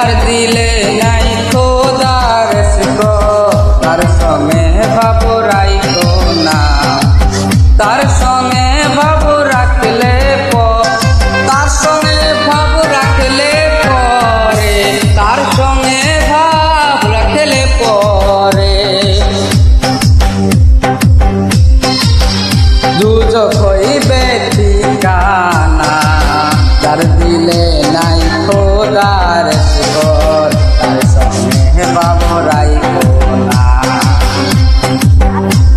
যার দিলে নাই খোদার শিকর তার সঙ্গে ভাব রাইখো না, তার সঙ্গে ভাব রাখলে তার সঙ্গে ভাব রাখলে পরে, তার সঙ্গে ভাব রাখলে পরে দুজক হইবে ঠিকানা। যার দিলে নাই খোদার শিকর তার সঙ্গে ভাব রাইখো না,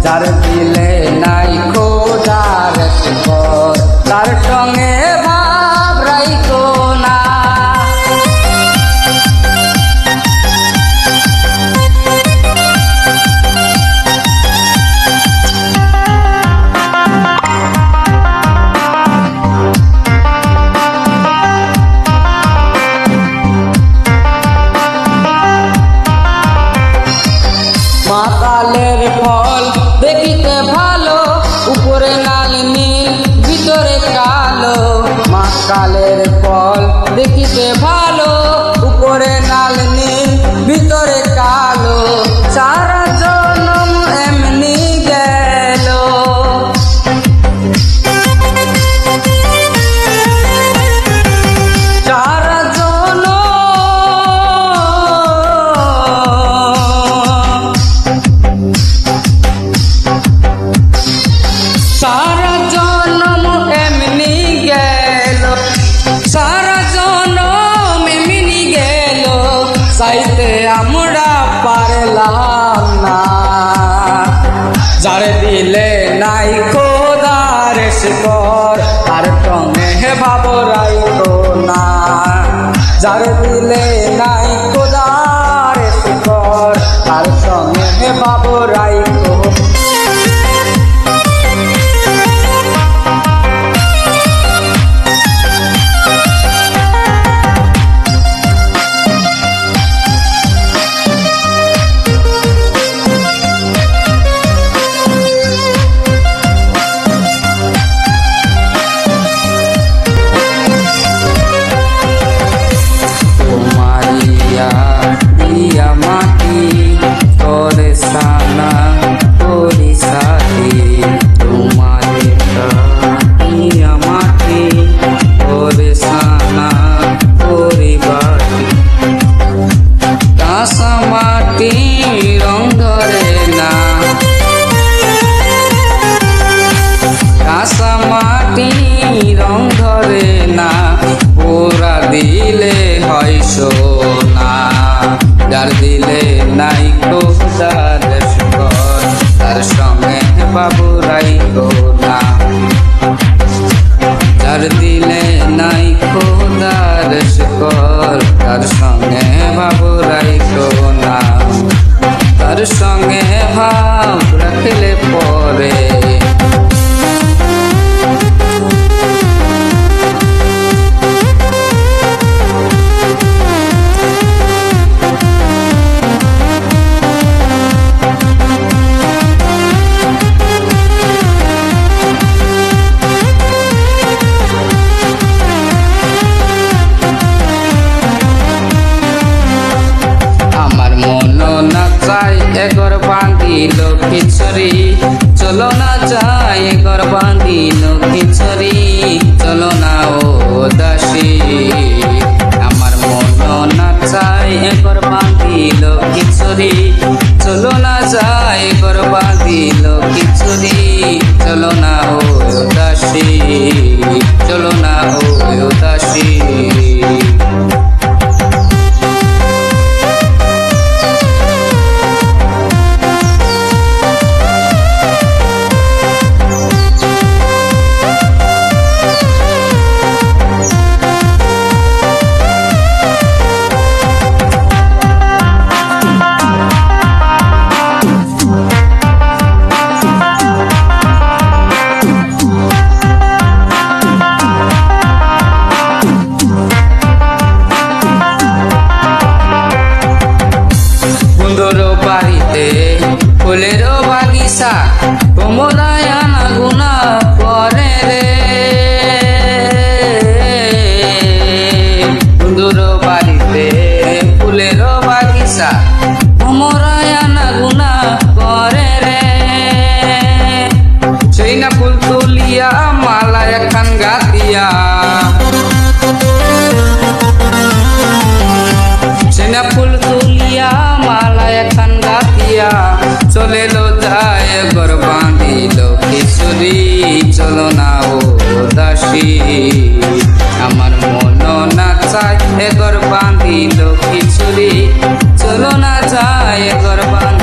যার দিলে নাই খোদার শিকর তার সঙ্গে ভাব রাইখো না। মাতালের ফল দেখিতে ভালো, উপরে লাল নীল ভিতরে কালো। মাতালের ফল দেখিতে ভালো, উপরে লাল নীল ভিতরে কালো। সারা জনম এমনি গেল, সারা জনম সারা জনম এমনি গেল, সারা জনম এমনি গেল। চাইতে আমরা পারলাম না, যার দিলে নাই খোদার শিকর তার সঙ্গে ভাব রাইখো না, যার দিলে নাই খোদার শিকর তার সঙ্গে ভাব রাইখো। দিয়া মাটি করে সানা করি সাথী, তোমার দিয়া মাটি করে সানা করি বাটি। কাঁসা মাটি রং ধরে না, কাঁসা মাটি রং ধরে না। পোড়া দিলে হয় সোনা, যার দিলে নাই খোদার শিকর তার সঙ্গে ভাব রাইখো না, যার দিলে নাই খোদার শিকর তার সঙ্গে ভাব রাইখো না, তার সঙ্গে ভাব রাখলে পরে। এগর বাঁধিল খিচুড়ি চলো না যাই, এগর বাঁধিল খিচুড়ি চলো না ও দাসী। আমার মন না চাই এগর বাঁধিল খিচুড়ি চলো না যাই, এগর বাঁধিল খিচুড়ি চলো না ও দাসী, চলো না ও দাসী। ফুলেরও বাগিচা তোমরাই আনাগুনা করে রে, সুন্দর বাড়িতে ফুলের বাগিচা ভ্রমরায় আনা গুনা করে রে সেই না ফুল তুলিয়া মালা একখান গাতিয়া সেই না ফুল তুলিয়া মালা একখান গাতিয়া চলে লো যায় ঘর বাঁধিল কিশোরী চলো না ও দাসী আমার মন না চায় ঘর বাঁধিল কিশোরী চলো না যায় ঘর বাঁধিল